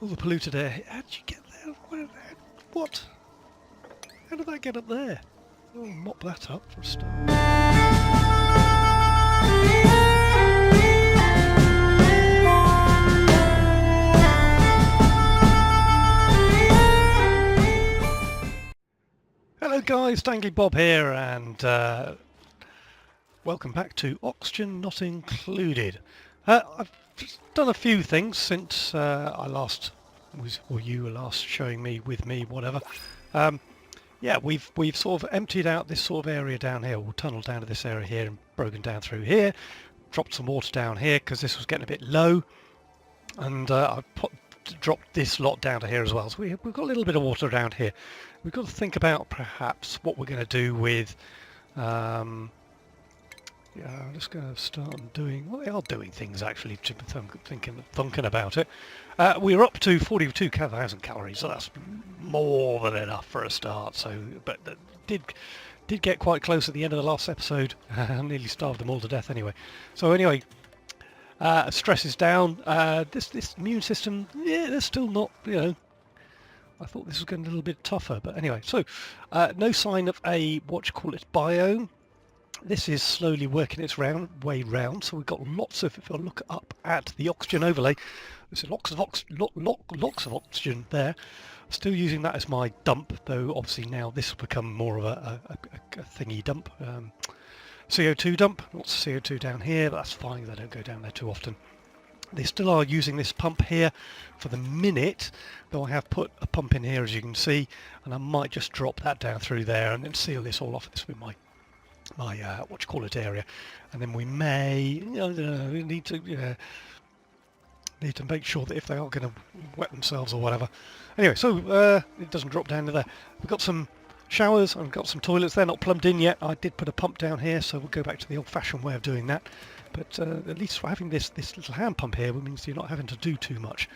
All the polluted air. How did you get there? What? How did that get up there? Oh, mop that up for a start. Hello guys, Dangly Bob here, and welcome back to Oxygen Not Included. I've just done a few things since I last you were last showing me with me, whatever. Yeah, we've sort of emptied out this sort of area down here, or tunneled down to this area here and broken down through here. Dropped some water down here because this was getting a bit low, and I dropped this lot down to here as well. So we've got a little bit of water down here. We've got to think about perhaps what we're going to do with. Yeah, I'm just going to start doing. Well, they are doing things actually. Thinking about it. We're up to 42,000 calories, so that's more than enough for a start. So, but did get quite close at the end of the last episode. I nearly starved them all to death anyway. So anyway. Stress is down. This immune system, yeah, they're still not, I thought this was getting a little bit tougher, but anyway. So, no sign of a, biome. This is slowly working its way round, so we've got lots of, if I look up at the oxygen overlay, there's lots of oxygen there. Still using that as my dump, though obviously now this will become more of a thingy dump. CO2 dump, lots of CO2 down here, but that's fine, they don't go down there too often. They still are using this pump here for the minute, though I have put a pump in here as you can see, and I might just drop that down through there and then seal this all off. This with my area, and then we may, we need to make sure that if they are going to wet themselves or whatever. Anyway, so it doesn't drop down to there. We've got some showers, I've got some toilets, they're not plumbed in yet. I did put a pump down here, so we'll go back to the old-fashioned way of doing that. But at least having this little hand pump here means you're not having to do too much.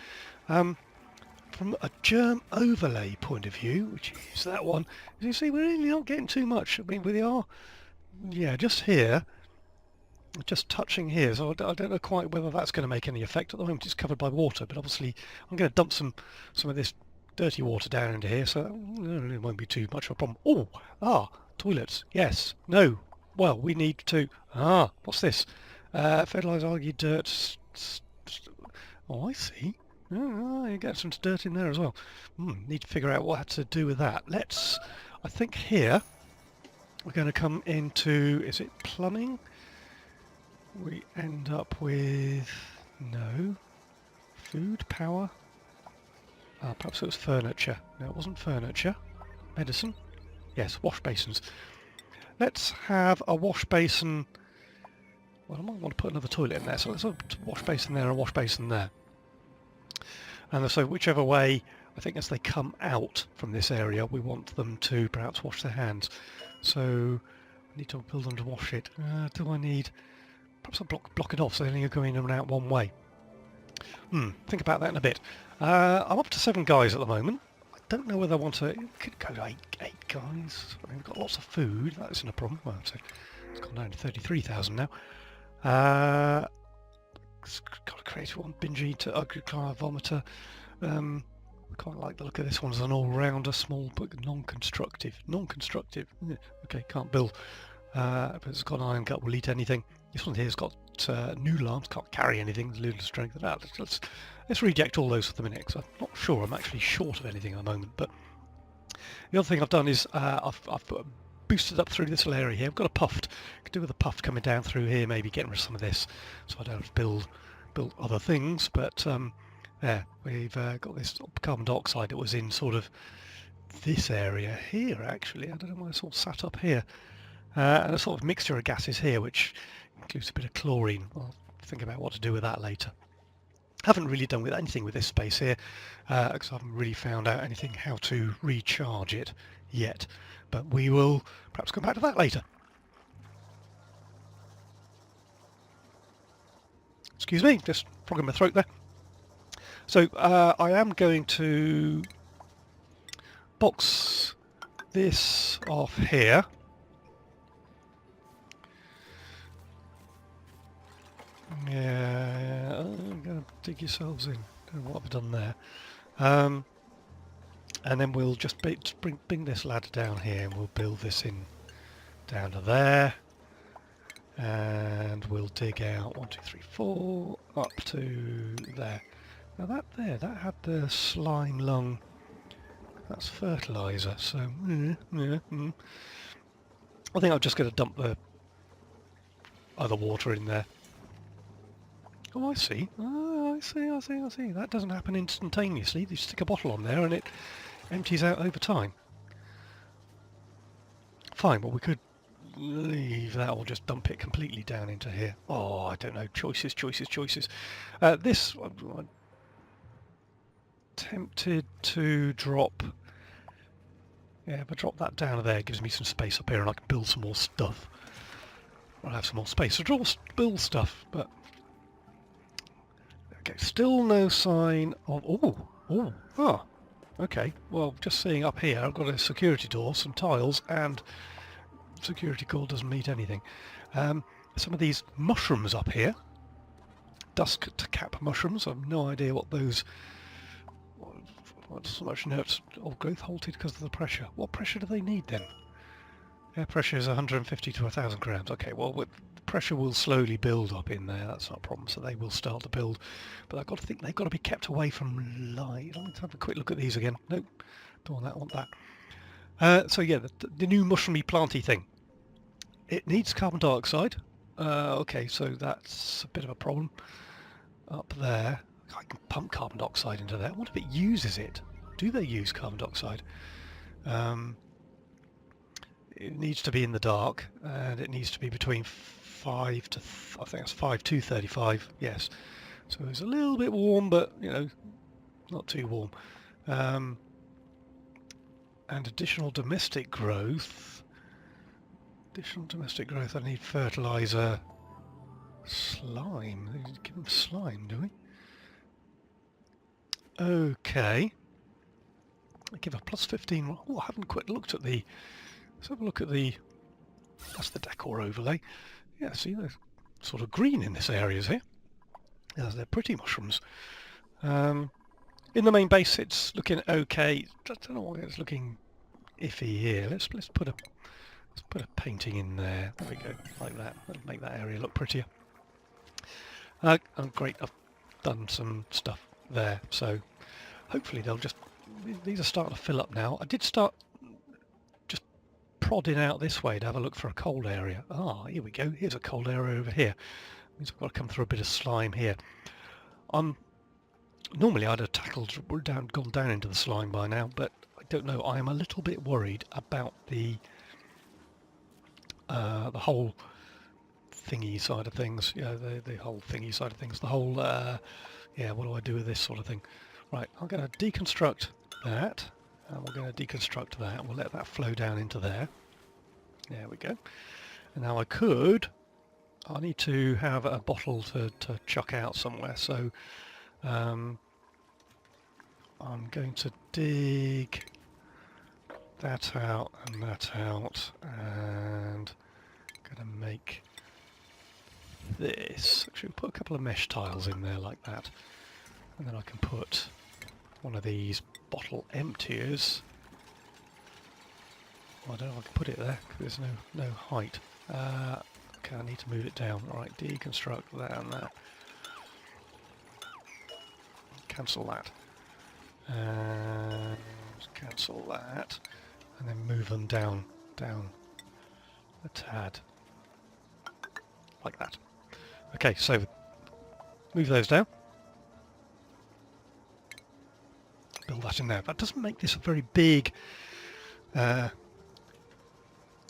From a germ overlay point of view, which is that one, as you see, we're really not getting too much. I mean, we are, yeah, just here, just touching here, so I don't know quite whether that's going to make any effect. At the moment it's covered by water, but obviously I'm going to dump some of this dirty water down into here, so it won't be too much of a problem. Toilets, yes, no, well, we need to, what's this? Fertilise algae, dirt, oh, I see. You get some dirt in there as well. Need to figure out what to do with that. I think here, we're going to come into, is it plumbing? We end up with, no, food, power. Perhaps it was furniture. No, it wasn't furniture. Medicine. Yes, wash basins. Let's have a wash basin. Well, I might want to put another toilet in there, so let's have a wash basin there and a wash basin there. And so whichever way, I think as they come out from this area, we want them to perhaps wash their hands. So I need to build them to wash it. Do I need... Perhaps I'll block it off so they only go in and out one way. Think about that in a bit. I'm up to 7 guys at the moment. I don't know whether I want to... It could go to 8 guys. I mean, we've got lots of food. That isn't a problem. Well, so it's gone down to 33,000 now. Got to create one. Binge eater, ugly vomiter. I quite like the look of this one as an all-rounder, small but non-constructive. Non-constructive. Okay, can't build. But it's got an iron gut, will eat anything. This one here's got noodle arms, can't carry anything, noodle strength. Let's reject all those for the minute, because I'm not sure I'm actually short of anything at the moment. But the other thing I've done is I've boosted up through this little area here. I've got a puffed. Could do with a puff coming down through here, maybe getting rid of some of this, so I don't have to build other things. But there, we've got this carbon dioxide that was in sort of this area here, actually. I don't know why it's all sat up here. And a sort of mixture of gases here, which includes a bit of chlorine. I'll think about what to do with that later. Haven't really done with anything with this space here, because I haven't really found out anything how to recharge it yet. But we will perhaps come back to that later. Excuse me, just frog in my throat there. So I am going to box this off here. Yeah, I'm going to dig yourselves in. Don't know what I've done there. And then we'll just bring this ladder down here, and we'll build this in down to there. And we'll dig out 1, 2, 3, 4 up to there. Now that had the slime lung. That's fertiliser. So I think I'm just going to dump the other water in there. Oh, I see. Oh, I see. That doesn't happen instantaneously. You stick a bottle on there and it empties out over time. Fine, well we could leave that or just dump it completely down into here. Oh, I don't know. Choices. This, I'm tempted to drop... Yeah, if I drop that down there, it gives me some space up here and I can build some more stuff. I'll have some more space to build stuff, but... Okay, still no sign of... Okay, well, just seeing up here, I've got a security door, some tiles, and security cord doesn't meet anything. Some of these mushrooms up here, dusk to cap mushrooms, I've no idea what those... Not so much notes of growth halted because of the pressure. What pressure do they need then? Air pressure is 150 to 1,000 grams. Okay, well, the pressure will slowly build up in there. That's not a problem. So they will start to build. But I've got to think they've got to be kept away from light. Let's have a quick look at these again. Nope, don't want that. Want that. So yeah, the new mushroomy planty thing. It needs carbon dioxide. Okay, so that's a bit of a problem. Up there. I can pump carbon dioxide into there. What if it uses it? Do they use carbon dioxide? It needs to be in the dark, and it needs to be between 5 to... I think that's 5 to 35, yes. So it's a little bit warm, but, you know, not too warm. And additional domestic growth. I need fertiliser. Slime. Give them slime, do we? Okay. I give a plus 15. Oh, I haven't quite looked at the... Let's have a look at the... That's the decor overlay. Yeah, see, they're sort of green in this area here. Yes, they're pretty mushrooms. In the main base, it's looking okay. I don't know why it's looking iffy here. Let's put a painting in there. There we go, like that. That'll make that area look prettier. Oh, great, I've done some stuff there, so hopefully they'll just... These are starting to fill up now. I did start just prodding out this way to have a look for a cold area. Ah, here we go. Here's a cold area over here. Means I've got to come through a bit of slime here. Normally I'd have gone down into the slime by now, but I don't know. I am a little bit worried about the whole thingy side of things. Yeah, the whole thingy side of things. The whole yeah, what do I do with this sort of thing? Right, I'm going to deconstruct that, and we're going to deconstruct that. We'll let that flow down into there. There we go. And now I need to have a bottle to chuck out somewhere, so I'm going to dig that out and that out, and I'm going to make this. Actually, put a couple of mesh tiles in there like that, and then I can put one of these bottle emptiers. Well, I don't know if I can put it there because there's no height. Okay, I need to move it down. Alright, deconstruct that and that. Cancel that. And cancel that. And then move them down a tad. Like that. Okay, so move those down. Build that in there. That doesn't make this a very big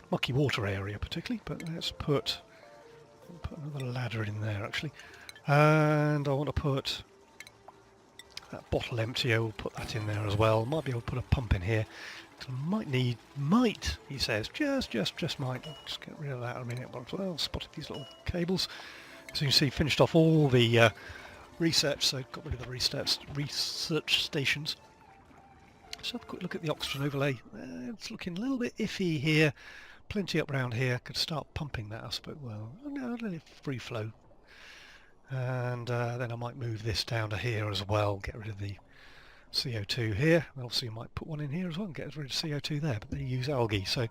mucky water area particularly, but let's put another ladder in there actually. And I want to put that bottle emptier, we'll put that in there as well. Might be able to put a pump in here. Might, he says, just might. I'll just get rid of that in a minute. Well, spotted these little cables. So you can see, finished off all the research, so got rid of the research stations. Let's have a quick look at the oxygen overlay. It's looking a little bit iffy here. Plenty up round here. Could start pumping that, I suppose. Well, no, let it free flow. And then I might move this down to here as well. Get rid of the CO2 here. Obviously, you might put one in here as well and get rid of CO2 there, but they use algae. So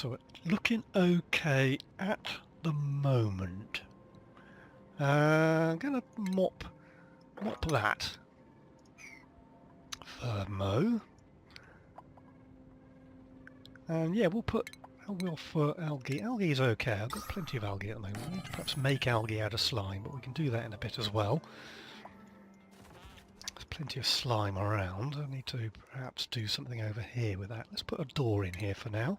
we're looking okay at the moment. I'm going to mop that. Mo. And yeah, we'll for algae. Algae is okay. I've got plenty of algae at the moment. We need to perhaps make algae out of slime, but we can do that in a bit as well. There's plenty of slime around. I need to perhaps do something over here with that. Let's put a door in here for now.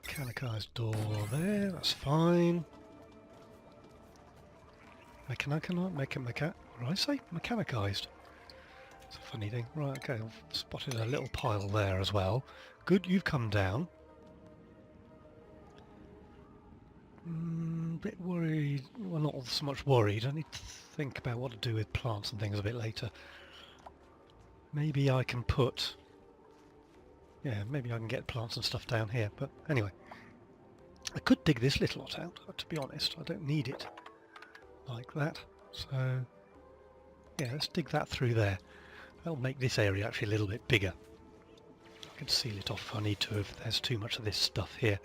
Mechanicized door there. That's fine. What did I say? Mechanicized. It's a funny thing. Right, okay, I've spotted a little pile there as well. Good, you've come down. Bit worried. Well, not so much worried. I need to think about what to do with plants and things a bit later. Maybe I can put... Yeah, maybe I can get plants and stuff down here. But anyway, I could dig this little lot out, to be honest. I don't need it like that. So, yeah, let's dig that through there. That'll make this area actually a little bit bigger. I can seal it off if I need to, if there's too much of this stuff here.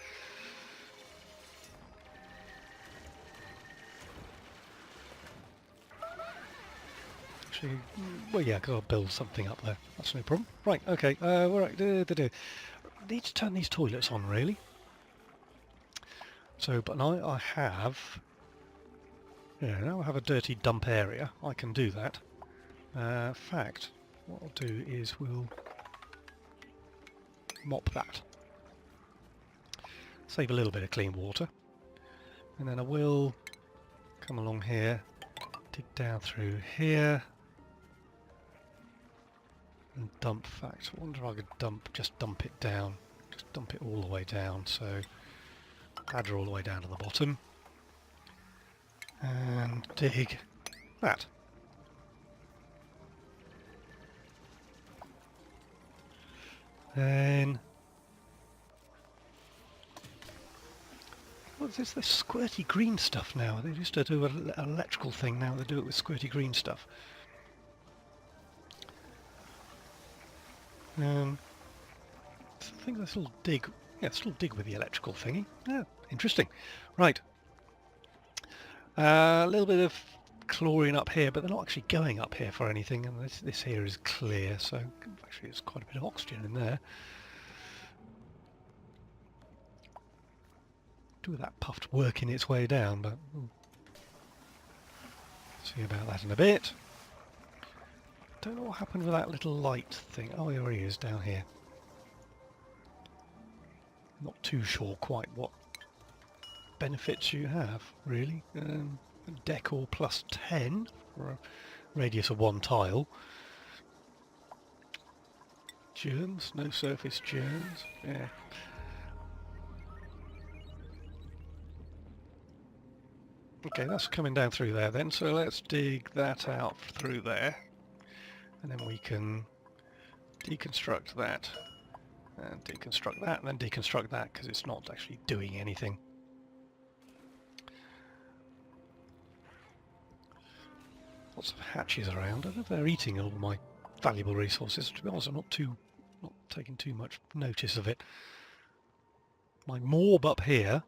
Actually, well, yeah, because I'll build something up there. That's no problem. Right, okay, right, need to turn these toilets on, really. So, but now I have... Yeah, now I have a dirty dump area. I can do that. In fact, what I'll do is we'll mop that. Save a little bit of clean water. And then I will come along here, dig down through here, and dump. In fact, I wonder if I could just dump it down. Just dump it all the way down. So, ladder all the way down to the bottom. And dig that. Then, what's this squirty green stuff now? They used to do an electrical thing, now they do it with squirty green stuff. I think this will dig, yeah, this will dig with the electrical thingy. Yeah, interesting. Right. A little bit of chlorine up here, but they're not actually going up here for anything, and this here is clear, so actually there's quite a bit of oxygen in there. Do that puffed working its way down, but see about that in a bit. Don't know what happened with that little light thing. Oh, there he is down here. Not too sure quite what benefits you have, really. Decor plus 10 for a radius of 1 tile. Germs, no surface germs. Yeah. Okay, that's coming down through there then, so let's dig that out through there. And then we can deconstruct that, and deconstruct that, and then deconstruct that, because it's not actually doing anything. Lots of hatches around. I don't know if they're eating all my valuable resources. To be honest, I'm not taking too much notice of it. My morb up here.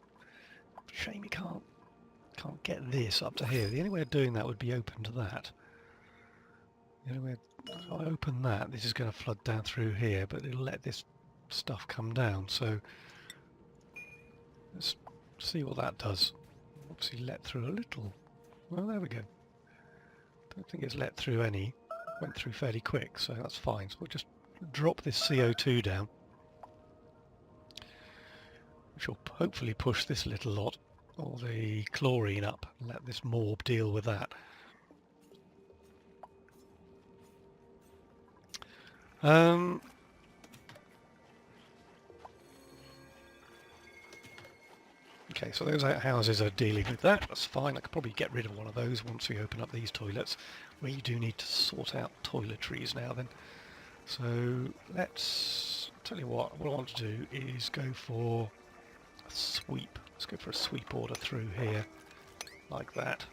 Shame you can't get this up to here. The only way of doing that would be open to that. The only way if I open that, this is going to flood down through here, but it'll let this stuff come down. So let's see what that does. Obviously, let through a little. Well, there we go. Don't think it's let through any. Went through fairly quick, so that's fine. So we'll just drop this CO2 down, which will hopefully push this little lot, or the chlorine, up, and let this morb deal with that. Okay, so those outhouses are dealing with that. That's fine. I could probably get rid of one of those once we open up these toilets. We do need to sort out toiletries now then. So let's tell you what I want to do is go for a sweep. Let's go for a sweep order through here. like that.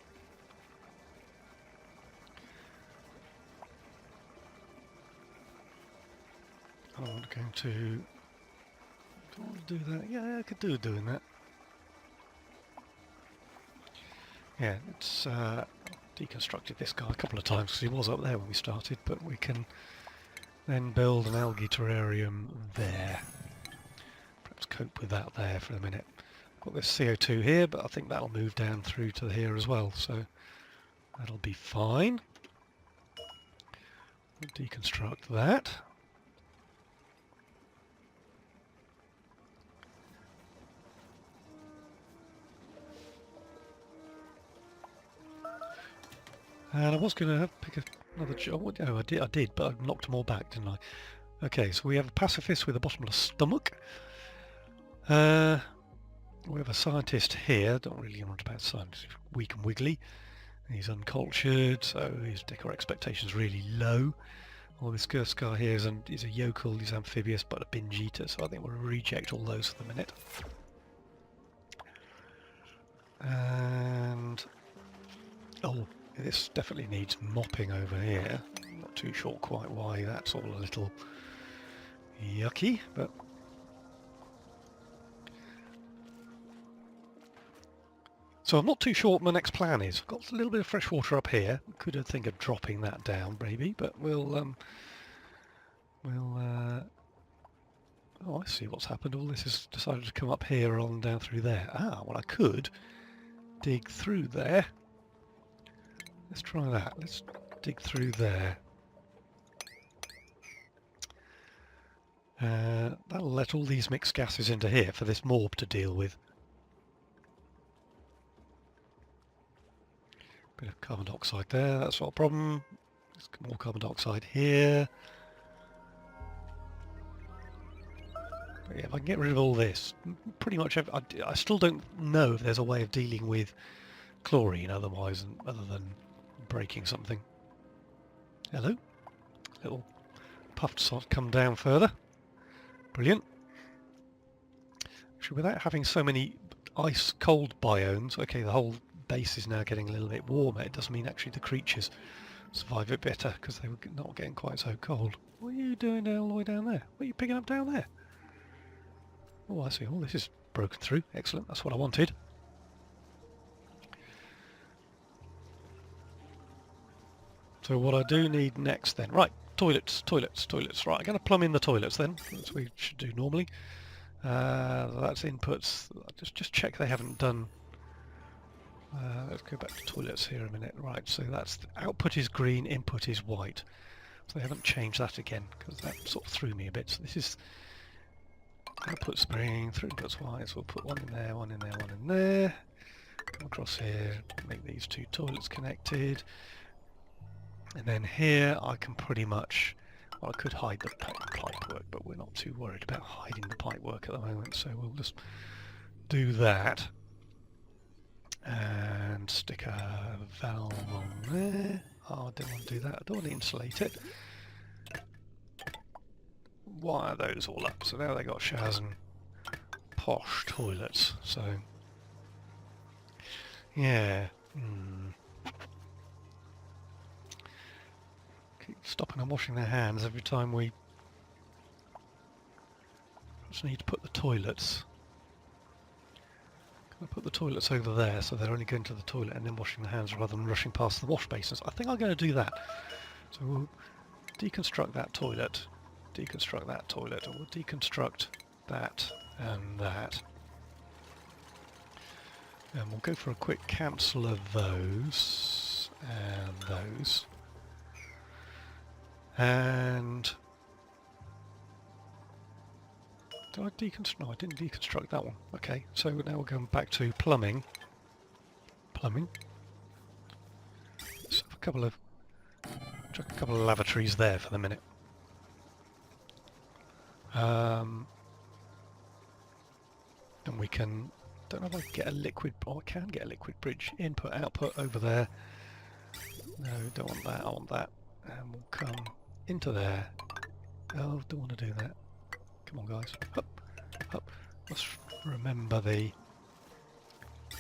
I'm going to... Do I want to do that? Yeah, I could do doing that. Yeah, it's deconstructed this guy a couple of times because he was up there when we started, but we can then build an algae terrarium there. Perhaps cope with that there for a minute. Got this CO2 here, but I think that'll move down through to here as well, so that'll be fine. We'll deconstruct that. And I was going to pick another job. Oh, I did, but I knocked them all back, didn't I? Okay, so we have a pacifist with a bottomless stomach. We have a scientist here. Don't really know about science. He's weak and wiggly. He's uncultured, so his decor expectation is really low. Well, this Gursk guy here is a yokel. He's amphibious, but a binge eater. So I think we'll reject all those for the minute. And oh. This definitely needs mopping over here. Not too sure quite why that's all a little yucky, but so I'm not too sure what my next plan is. I've got a little bit of fresh water up here. Could think of dropping that down, maybe, but we'll oh, I see what's happened. All this has decided to come up here on down through there. Ah, well, I could dig through there. Let's try that. Let's dig through there. That'll let all these mixed gases into here for this morb to deal with. Bit of carbon dioxide there, that's not a problem. There's more carbon dioxide here. But yeah, if I can get rid of all this, pretty much I still don't know if there's a way of dealing with chlorine otherwise, other than breaking something. Hello. Little puffed sod come down further. Brilliant. Actually, without having so many ice cold biomes, okay, the whole base is now getting a little bit warmer. It does mean actually the creatures survive it better because they were not getting quite so cold. What are you doing all the way down there? What are you picking up down there? Oh, I see. Oh, this is broken through. Excellent. That's what I wanted. So what I do need next then, right, toilets. Right, I'm going to plumb in the toilets then, as we should do normally. That's inputs. Just check they haven't done. Let's go back to toilets here a minute. Right, so that's output is green, input is white. So they haven't changed that again because that sort of threw me a bit. So this is output's green, input's white. So we'll put one in there, one in there, one in there. Come across here, make these two toilets connected. And then here I can pretty much, well, I could hide the pipe work, but we're not too worried about hiding the pipe work at the moment, so we'll just do that. And stick a valve on there. Oh, I don't want to do that. I don't want to insulate it. Wire those all up. So now they got showers and posh toilets. So, yeah. Keep stopping and washing their hands every time we just need to put the toilets. Can I put the toilets over there so they're only going to the toilet and then washing their hands rather than rushing past the wash basins? I think I'm going to do that. So we'll deconstruct that toilet, deconstruct that toilet, and we'll deconstruct that and that. And we'll go for a quick cancel of those and those. And did I deconstruct? No, I didn't deconstruct that one. Okay, so now we're going back to plumbing. Plumbing. Let's have chuck a couple of lavatories there for the minute. And we can. Don't know if I can get a liquid. Oh, I can get a liquid bridge. Input, output over there. No, don't want that. I want that. And we'll come into there. Oh, don't want to do that. Come on, guys. Up, up. Let's remember the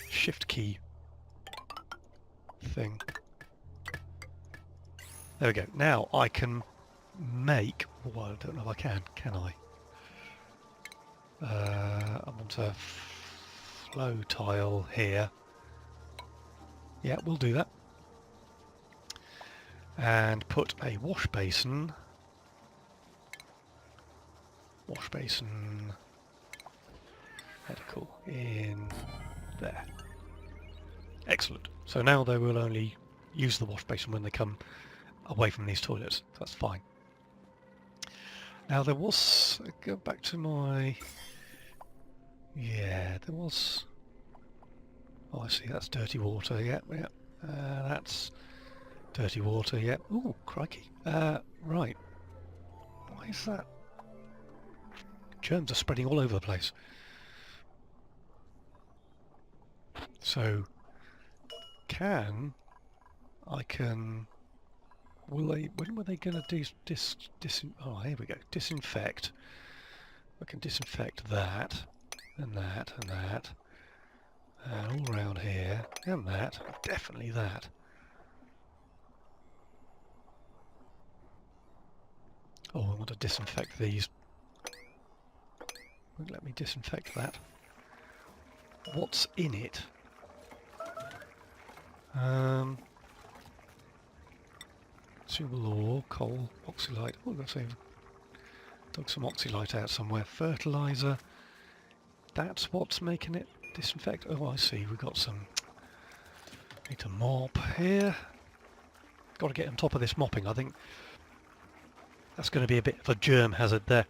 shift key thing. There we go. Now I can make... Well, I don't know if I can I? I want a flow tile here. Yeah, we'll do that. And put a wash basin medical in there. Excellent. So now they will only use the wash basin when they come away from these toilets. That's fine. Now there was... Go back to my... Yeah, there was... Oh, I see, that's dirty water, yeah. That's dirty water, yeah. Ooh, crikey. Right. Why is that? Germs are spreading all over the place. So, I can... when were they going to oh, here we go. Disinfect. I can disinfect that, and that, and that. And all around here, and that. Definitely that. Oh, I want to disinfect these. Won't let me disinfect that. What's in it? Consumable ore, coal, oxylite. Oh, let's see. Dug some oxylite out somewhere. Fertilizer. That's what's making it disinfect. Oh, I see. We've got some. Need to mop here. Got to get on top of this mopping. I think that's going to be a bit of a germ hazard there.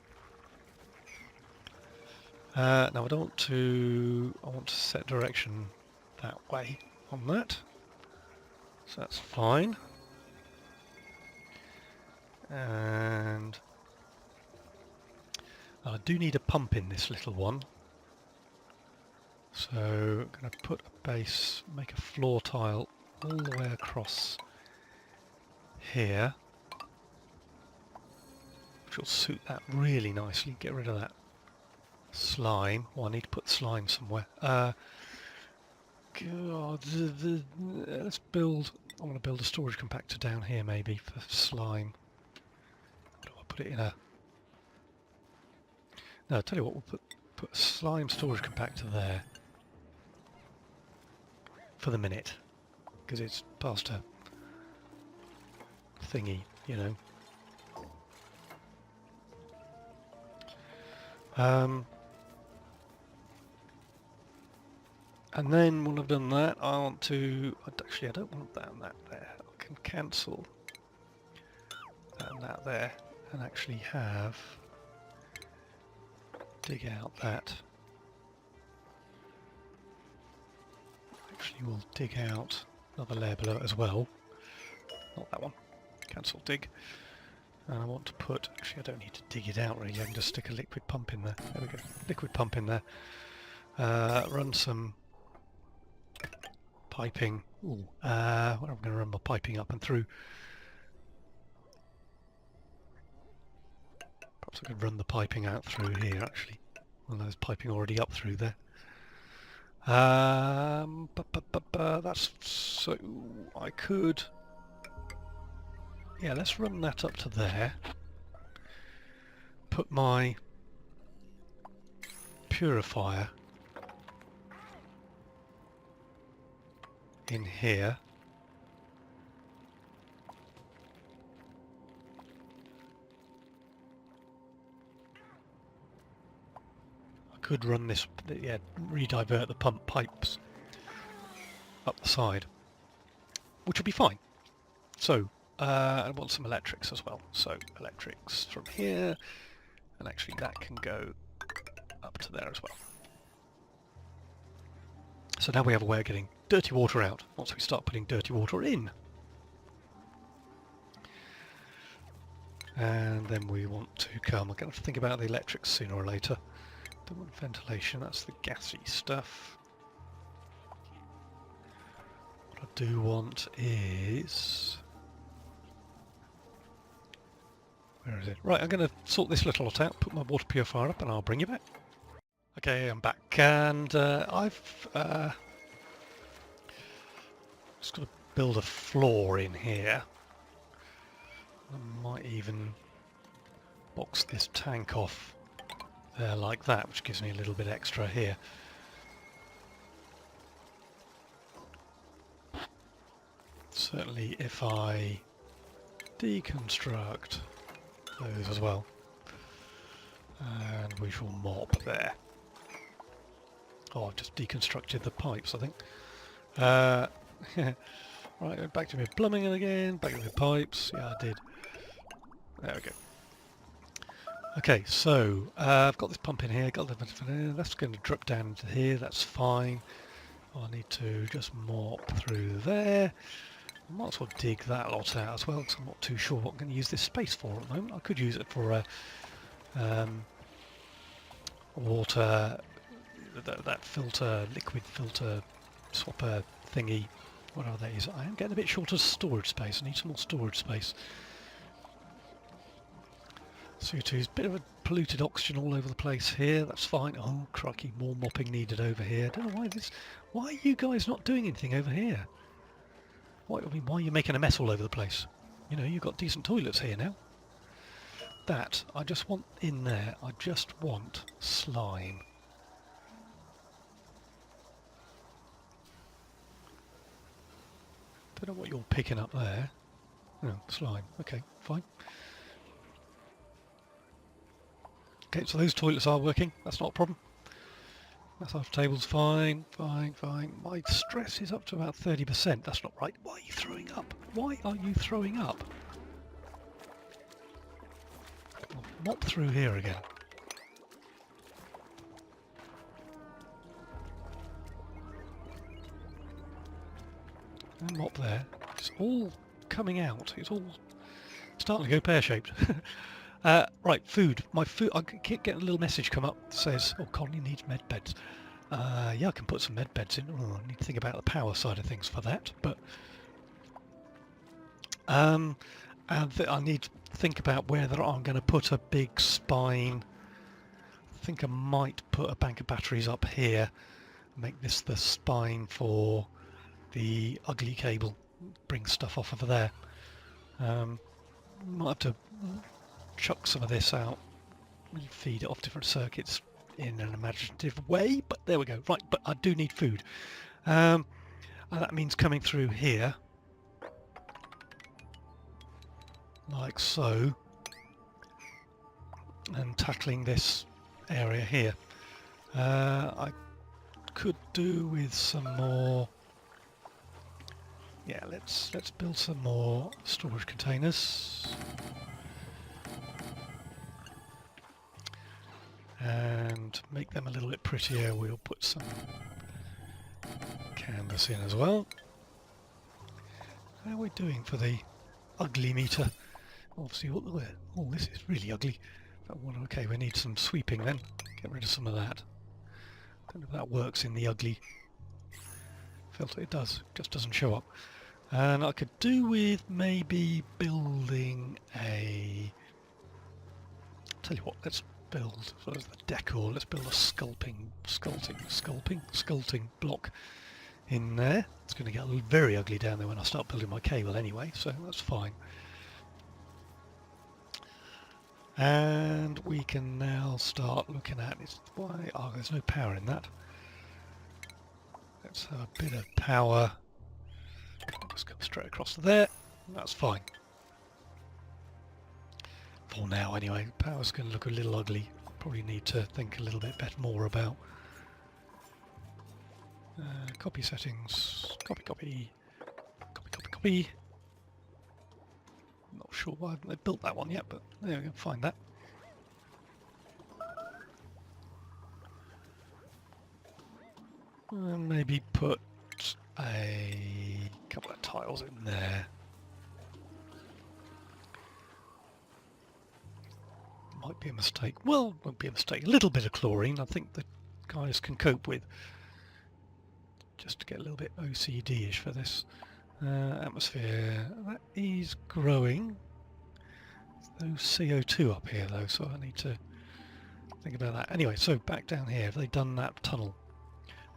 Now I don't want to. I want to set direction that way on that. So that's fine. And I do need a pump in this little one. So I'm going to put a base, make a floor tile all the way across here, which will suit that really nicely. Get rid of that slime. Oh, I need to put slime somewhere. God, let's build... I want to build a storage compactor down here maybe for slime. Do I put it in a... No, I'll tell you what, we'll put a slime storage compactor there for the minute, because it's past a thingy, you know. And then when I've done that, I want to... Actually, I don't want that and that there. I can cancel that and that there, and actually have... dig out that. Actually, we'll dig out another layer below it as well. Not that one. Cancel dig. And I want to put... Actually, I don't need to dig it out really. I can just stick a liquid pump in there. There we go. Liquid pump in there. Run some piping. Ooh, I'm going to run my piping up and through. Perhaps I could run the piping out through here actually. Well, there's piping already up through there. That's so I could. Yeah, let's run that up to there. Put my purifier in here. I could run this, yeah, redivert the pump pipes up the side, which would be fine. So, I want some electrics as well. So, electrics from here, and actually that can go up to there as well. So now we have a way of getting dirty water out once we start putting dirty water in. And then we want to come, I'm going to have to think about the electrics sooner or later. Don't want ventilation, that's the gassy stuff. What I do want is... Where is it? Right, I'm going to sort this little lot out, put my water purifier up, and I'll bring you back. Okay, I'm back, and I've Just got to build a floor in here. I might even box this tank off there like that, which gives me a little bit extra here. Certainly if I deconstruct those as well. And we shall mop there. Oh, I've just deconstructed the pipes, I think. Right, back to my plumbing again, back to my pipes. Yeah, I did. There we go. Okay, so I've got this pump in here, got that's going to drip down into here, that's fine. I need to just mop through there. I might as well dig that lot out as well, because I'm not too sure what I'm going to use this space for at the moment. I could use it for a water, that filter, liquid filter swapper thingy, whatever that is. I am getting a bit short of storage space. I need some more storage space. CO2 is a bit of a polluted oxygen all over the place here. That's fine. Oh crikey, more mopping needed over here. I don't know why are you guys not doing anything over here? Why are you making a mess all over the place? You know, you've got decent toilets here now. That, I just want in there, I just want slime. Don't know what you're picking up there. No, slime. Okay, fine. Okay, so those toilets are working. That's not a problem. Massage table's fine, fine, fine. My stress is up to about 30%. That's not right. Why are you throwing up? Why are you throwing up? I'll mop through here again. And mop there. It's all coming out. It's all starting to go pear-shaped. Right, food. My food. I keep getting a little message come up that says, "Oh, Colony needs med beds." Yeah, I can put some med beds in. Oh, I need to think about the power side of things for that. But and I need to think about whether I'm going to put a big spine. I think I might put a bank of batteries up here. Make this the spine for the ugly cable. Bring stuff off of there. Might have to chuck some of this out, feed it off different circuits in an imaginative way, but there we go. Right, but I do need food. And that means coming through here, like so, and tackling this area here. I could do with some more. Yeah, let's build some more storage containers. And make them a little bit prettier. We'll put some canvas in as well. How are we doing for the ugly meter? Obviously, oh, this is really ugly. Okay, we need some sweeping then. Get rid of some of that. Don't know if that works in the ugly filter. It does. It just doesn't show up. And I could do with maybe building a. Tell you what, let's build for the decor. Let's build a sculpting block in there. It's going to get very ugly down there when I start building my cable anyway, so that's fine. And we can now start looking at it. Why? Oh, there's no power in that. Let's have a bit of power. Just go straight across to there. That's fine. For now anyway. Power's going to look a little ugly. Probably need to think a little bit more about copy settings. Copy. Not sure why I haven't built that one yet, but there we go, find that. And maybe put a couple of tiles in there. Might be a mistake. Well, won't be a mistake. A little bit of chlorine, I think the guys can cope with. Just to get a little bit OCD-ish for this. Atmosphere, that is growing. There's no CO2 up here though, so I need to think about that. Anyway, so back down here, have they done that tunnel?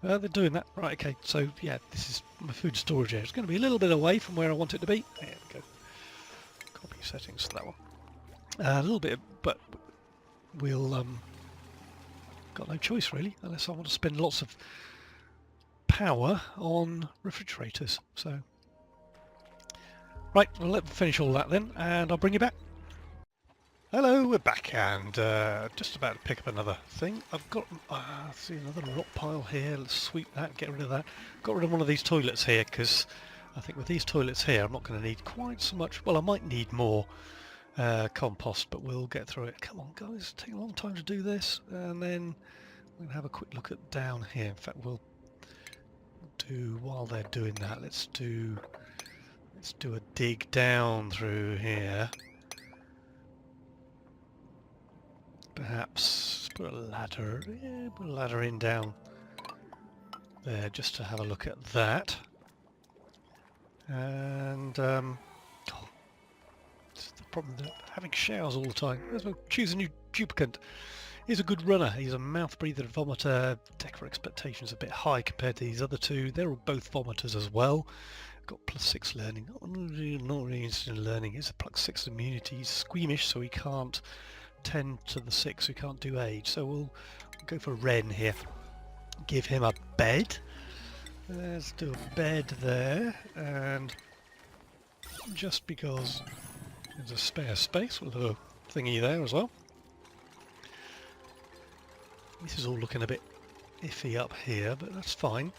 They're doing that. Right, okay. So, yeah, this is my food storage area. It's going to be a little bit away from where I want it to be. There we go. Copy settings to that one. A little bit, but we'll... got no choice, really, unless I want to spend lots of power on refrigerators. So, right, well, let's finish all that then, and I'll bring you back. Hello, we're back, and just about to pick up another thing. I've got, see another rock pile here. Let's sweep that, get rid of that. Got rid of one of these toilets here because I think with these toilets here, I'm not going to need quite so much. Well, I might need more compost, but we'll get through it. Come on, guys, it's taking a long time to do this, and then we'll have a quick look at down here. In fact, we'll do while they're doing that. Let's do a dig down through here. Perhaps put a ladder. Yeah, put a ladder in down there just to have a look at that. And it's the problem that having showers all the time. Choose a new duplicant. He's a good runner. He's a mouth breather and vomiter. Decor expectations a bit high compared to these other two. They're all both vomiters as well. Got +6 learning. Not really interested in learning. He's a +6 immunity. He's squeamish, so he can't 10 to the 6. We can't do age. So we'll go for Ren here. Give him a bed. Let's do a bed there, and just because there's a spare space, we'll do a thingy there as well. This is all looking a bit iffy up here, but that's fine.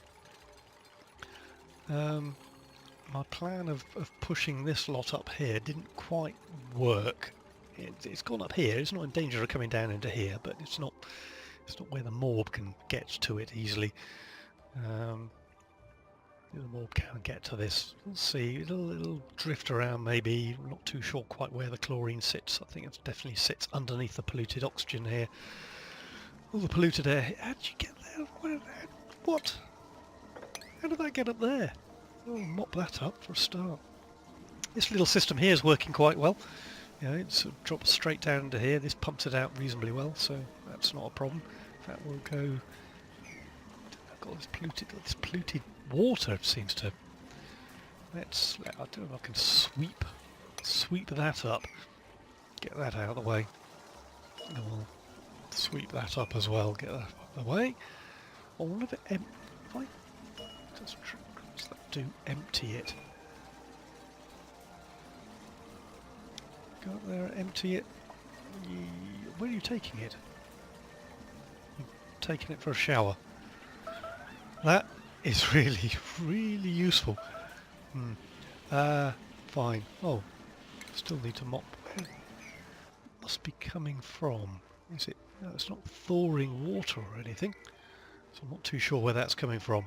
My plan of pushing this lot up here didn't quite work. It's gone up here. It's not in danger of coming down into here, but it's not where the morb can get to it easily. The morb can get to this. We'll see. It'll drift around maybe. I'm not too sure quite where the chlorine sits. I think it definitely sits underneath the polluted oxygen here. All the polluted air. How did you get there? What? How did that get up there? I'll mop that up for a start. This little system here is working quite well. You know, it sort of drops straight down into here. This pumps it out reasonably well, so that's not a problem. In fact, we'll go... I've got this polluted water, it seems to... I don't know if I can sweep that up. Get that out of the way. And we'll sweep that up as well. Get that out of the way. I wonder if it... Does that do? Empty it. Go up there, empty it. Where are you taking it? You're taking it for a shower. That is really, really useful. Fine. Oh, still need to mop. Where it must be coming from? Is it? No, it's not thawing water or anything. So I'm not too sure where that's coming from.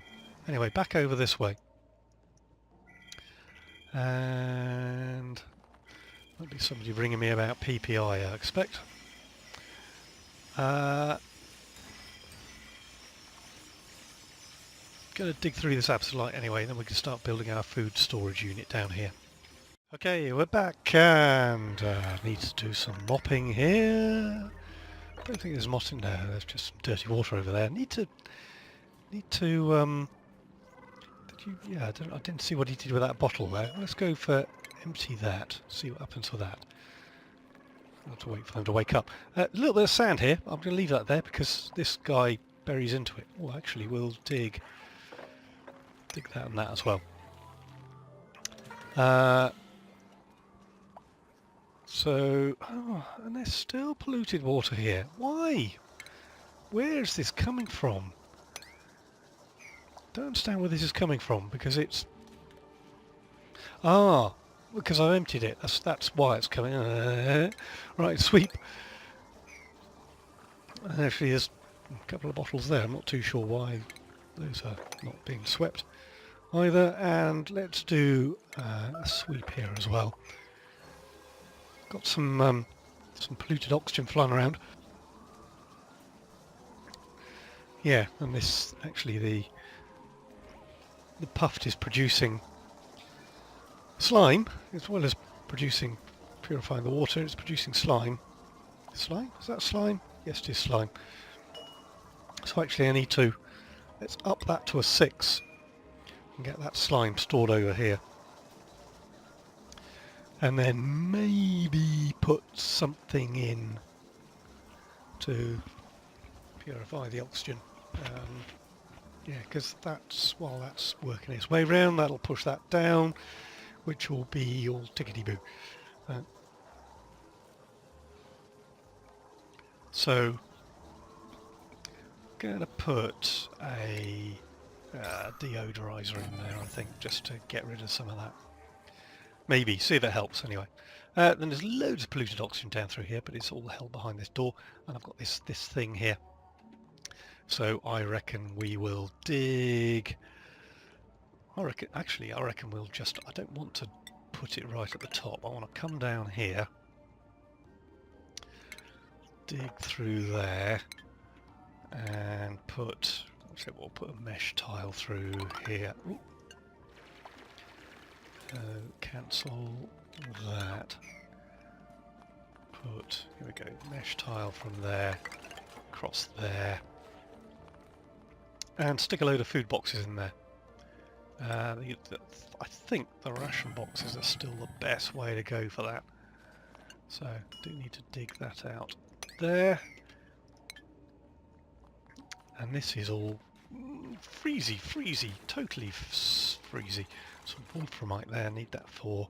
Anyway, back over this way. And might be somebody ringing me about PPI, I expect. Going to dig through this absolute anyway, then we can start building our food storage unit down here. Okay, we're back, and need to do some mopping here. I don't think there's mopping there. There's just some dirty water over there. Yeah, I didn't see what he did with that bottle there. Let's go for empty that. See what happens with that. I'll have to wait for them to wake up. A little bit of sand here. I'm going to leave that there because this guy buries into it. Oh, actually, we'll dig that and that as well. And there's still polluted water here. Why? Where is this coming from? Don't understand where this is coming from, because it's... because I've emptied it. That's why it's coming. Right, sweep. And actually there's a couple of bottles there. I'm not too sure why those are not being swept either. And let's do a sweep here as well. Got some polluted oxygen flying around. Yeah, and this actually the puft is producing slime as well as purifying the water. It's producing slime. Slime? Is that slime? Yes, it is slime. So actually I need to let's up that to a 6 and get that slime stored over here. And then maybe put something in to purify the oxygen. Yeah, because while that's working its way around, that'll push that down, which will be all tickety-boo. So, going to put a deodorizer in there, I think, just to get rid of some of that. Maybe, see if it helps anyway. Then there's loads of polluted oxygen down through here, but it's all held behind this door, and I've got this thing here. So I reckon we will dig. I reckon we'll just. I don't want to put it right at the top. I want to come down here, dig through there, and put. We'll put a mesh tile through here. Ooh. Cancel that. Put, here we go, mesh tile from there, across there, and stick a load of food boxes in there. I think the ration boxes are still the best way to go for that. So, do need to dig that out there. And this is all freezy, totally freezy. Some wolframite there, need that for.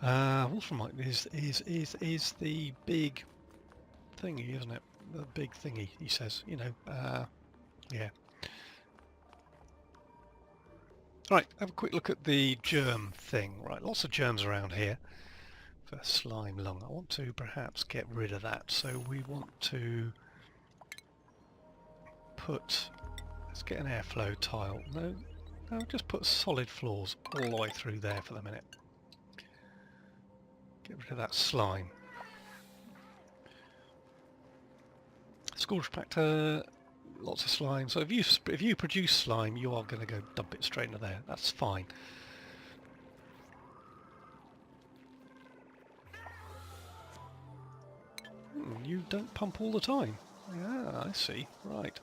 Wolframite is the big thingy, isn't it? The big thingy, he says, you know, yeah. Right, have a quick look at the germ thing. Right, lots of germs around here for slime lung. I want to perhaps get rid of that, so we want to put, let's get an airflow tile. No, just put solid floors all the way through there for the minute. Get rid of that slime. Scorch factor, lots of slime. So if you produce slime, you are going to go dump it straight into there. That's fine. You don't pump all the time. Yeah, I see. Right.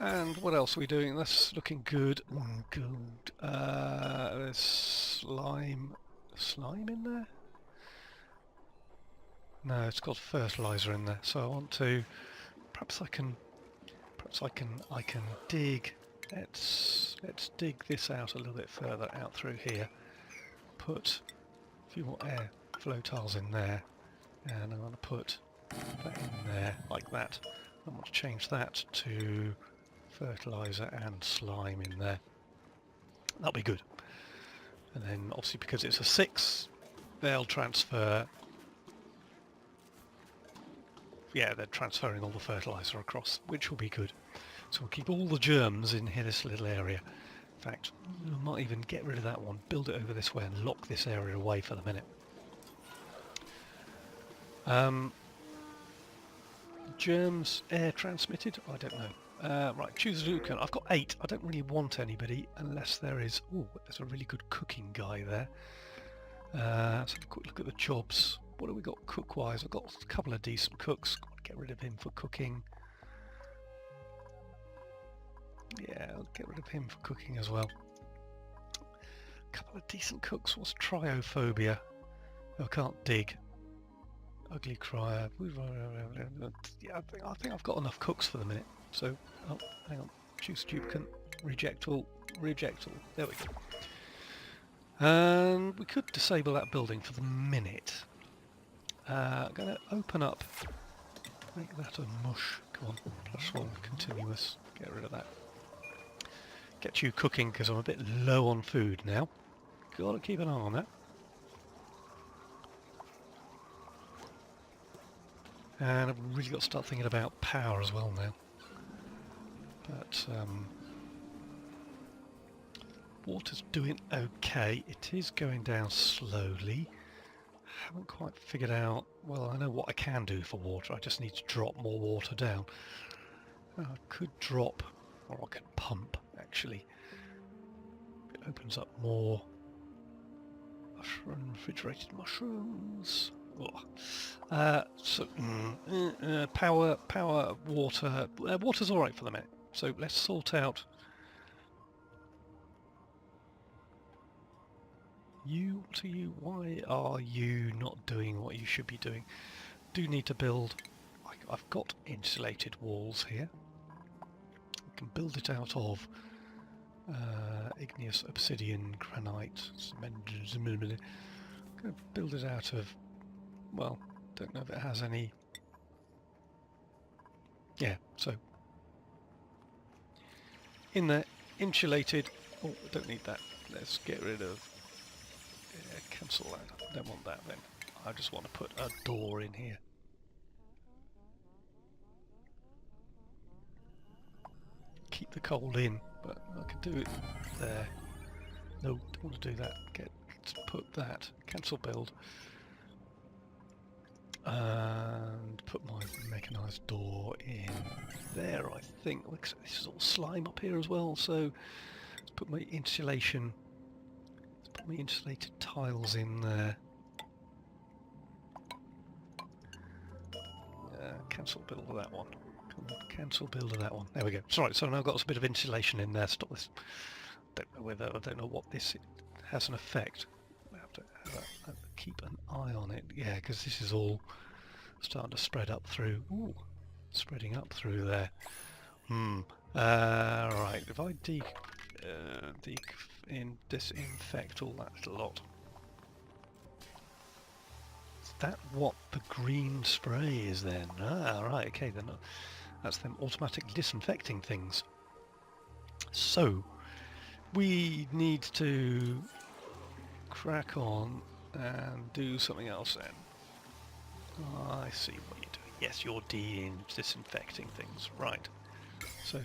And what else are we doing? That's looking good. Good. There's slime in there? No, it's got fertilizer in there. So I want to. Perhaps I can dig. Let's dig this out a little bit further out through here. Put a few more air flow tiles in there, and I'm going to put that in there like that. I want to change that to fertilizer and slime in there. That'll be good. And then obviously because it's a 6, they'll transfer. Yeah, they're transferring all the fertilizer across, which will be good. So we'll keep all the germs in here, this little area. In fact, we might even get rid of that one, build it over this way and lock this area away for the minute. Germs air transmitted? I don't know. Right, choose a Lucan. I've got 8. I don't really want anybody unless there is... Oh, there's a really good cooking guy there. Let's have a quick look at the jobs. What have we got cook-wise? I've got a couple of decent cooks. Get rid of him for cooking. Yeah, I'll get rid of him for cooking as well. A couple of decent cooks. What's triophobia? Oh, I can't dig. Ugly crier. Yeah, I think I've got enough cooks for the minute. So, oh, hang on. Choose duplicate. Reject all. Reject all. There we go. And we could disable that building for the minute. I'm going to open up. Make that a mush. Come on. +1 continuous. Get rid of that. Get you cooking because I'm a bit low on food now. Got to keep an eye on that. And I've really got to start thinking about power as well now. But water's doing okay. It is going down slowly. Haven't quite figured out. Well, I know what I can do for water. I just need to drop more water down. I could drop, or I could pump actually. It opens up more refrigerated mushrooms. Power, water. Water's all right for the minute. So let's sort out. You, what are you? Why are you not doing what you should be doing? Do need to build. I've got insulated walls here. I can build it out of igneous obsidian, granite, cement. I'm going to build it out of. Well, don't know if it has any. Yeah, so in there, insulated. Oh, I don't need that. Let's get rid of. Yeah, cancel that. Don't want that then. I just want to put a door in here. Keep the cold in, but I could do it there. No, don't want to do that. Let's put that. Cancel build. And put my mechanised door in there, I think. Look, this is all slime up here as well, so let's put my insulation. Let's put my insulated tiles in there. Cancel build of that one. Cancel build of that one. There we go. Sorry, so now I've got a bit of insulation in there. Stop this. I don't know what this has an effect. I have to keep an eye on it. Yeah, because this is all starting to spread up through. Ooh, spreading up through there. Right. If I disinfect all that little lot. Is that what the green spray is then? Ah, right. Okay, then that's them automatically disinfecting things. So we need to crack on and do something else then. I see what you're doing. Yes, you're disinfecting things. Right. So,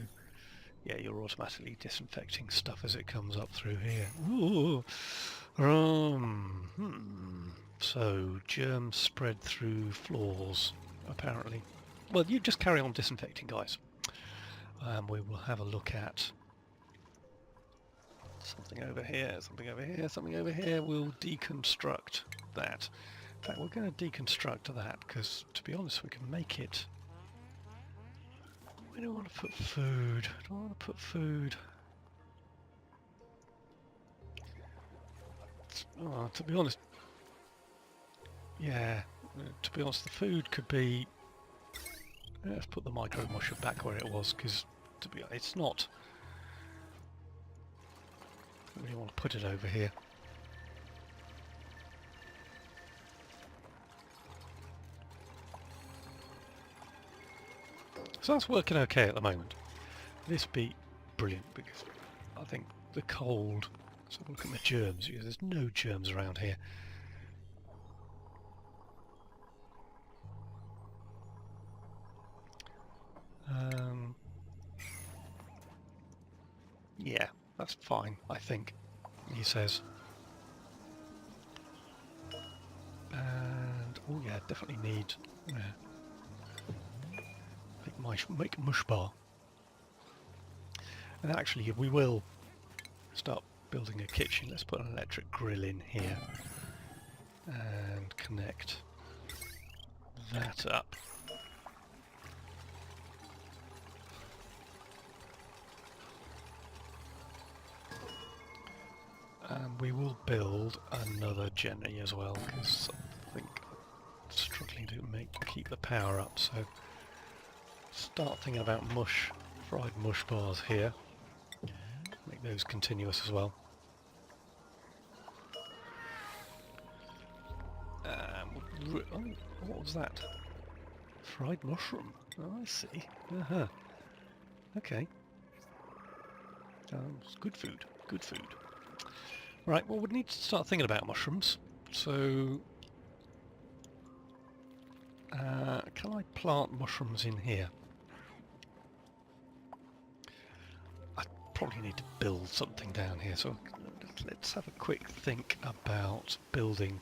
yeah, you're automatically disinfecting stuff as it comes up through here. Ooh. So, germs spread through floors, apparently. Well, you just carry on disinfecting, guys. We will have a look at something over here, something over here, something over here. We'll deconstruct that. In fact, we're going to deconstruct that because, to be honest, we can make it. We don't want to put food. I don't want to put food. Oh, to be honest, yeah. To be honest, the food could be. Let's put the micro musher back where it was because, to be honest, it's not. I don't really want to put it over here. So that's working okay at the moment. This be brilliant because I think the cold. Let's have a look at the germs because there's no germs around here. Yeah, that's fine, I think, he says. And, oh yeah, definitely need, make mush bar. And actually, we will start building a kitchen. Let's put an electric grill in here and connect that up. And we will build another generator as well because I think I'm struggling to keep the power up. So start thinking about fried mush bars here. Make those continuous as well. Oh, what was that? Fried mushroom. Oh, I see. Okay. It's good food. Good food. Right, well, we need to start thinking about mushrooms. So, can I plant mushrooms in here? I probably need to build something down here. So let's have a quick think about building.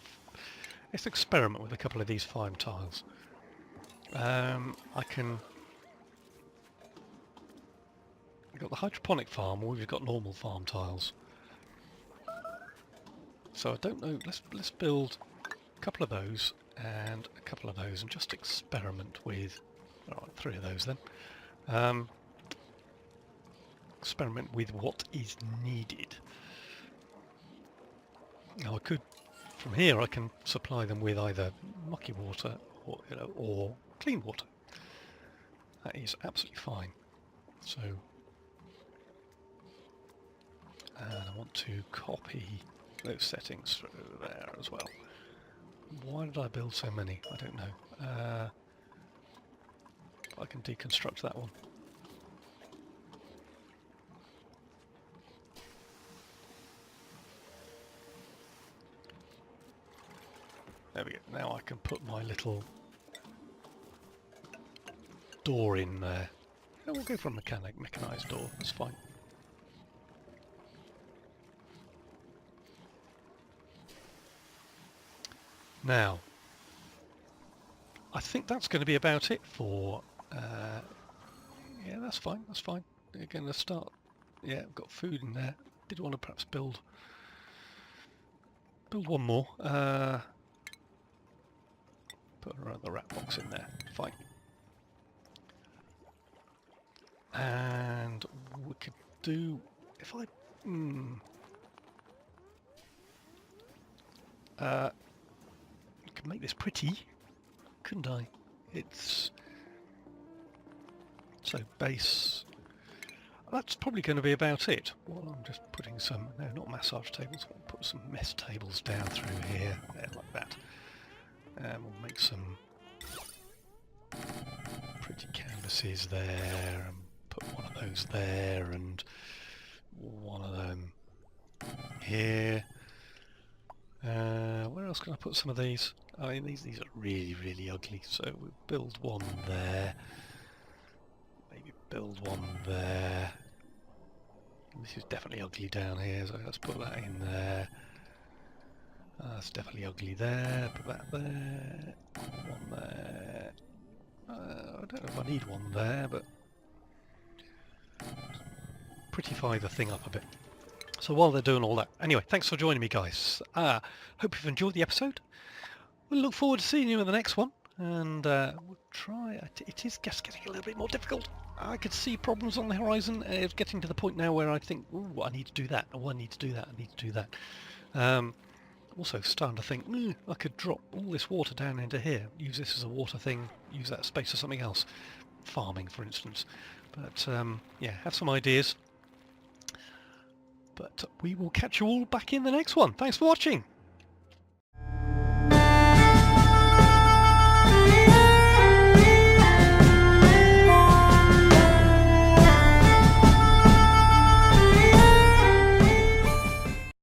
Let's experiment with a couple of these farm tiles. We've got the hydroponic farm, or we've got normal farm tiles. So I don't know. Let's build a couple of those and a couple of those, and just experiment with, alright, 3 of those then. Experiment with what is needed. Now I could, from here I can supply them with either mucky water or, or clean water. That is absolutely fine. So, and I want to copy those settings through there as well. Why did I build so many? I don't know. I can deconstruct that one. There we go. Now I can put my little door in there. Oh, we'll go for a mechanised door. That's fine. Now, I think that's going to be about it for... yeah, that's fine, that's fine. Again, let's start... Yeah, I've got food in there. Did want to perhaps build one more. Put the rat box in there. Fine. And we could do... If I... could make this pretty, couldn't I? It's... So, base... That's probably going to be about it. Well, I'm just putting some... No, not massage tables. We'll put some mess tables down through here. There, like that. And we'll make some pretty canvases there, and put one of those there, and one of them here. Where else can I put some of these? I mean, these are really, really ugly, so we'll build one there. Maybe build one there. This is definitely ugly down here, so let's put that in there. That's definitely ugly there. Put that there. One there. I don't know if I need one there, but prettify the thing up a bit. So while they're doing all that, anyway, thanks for joining me, guys. Hope you've enjoyed the episode. We'll look forward to seeing you in the next one, and we'll try. It is just getting a little bit more difficult. I could see problems on the horizon. It's getting to the point now where I think, ooh, I need to do that. Oh, I need to do that. I need to do that. Also starting to think, I could drop all this water down into here, use this as a water thing, use that space for something else. Farming, for instance. But, yeah, have some ideas. But we will catch you all back in the next one. Thanks for watching.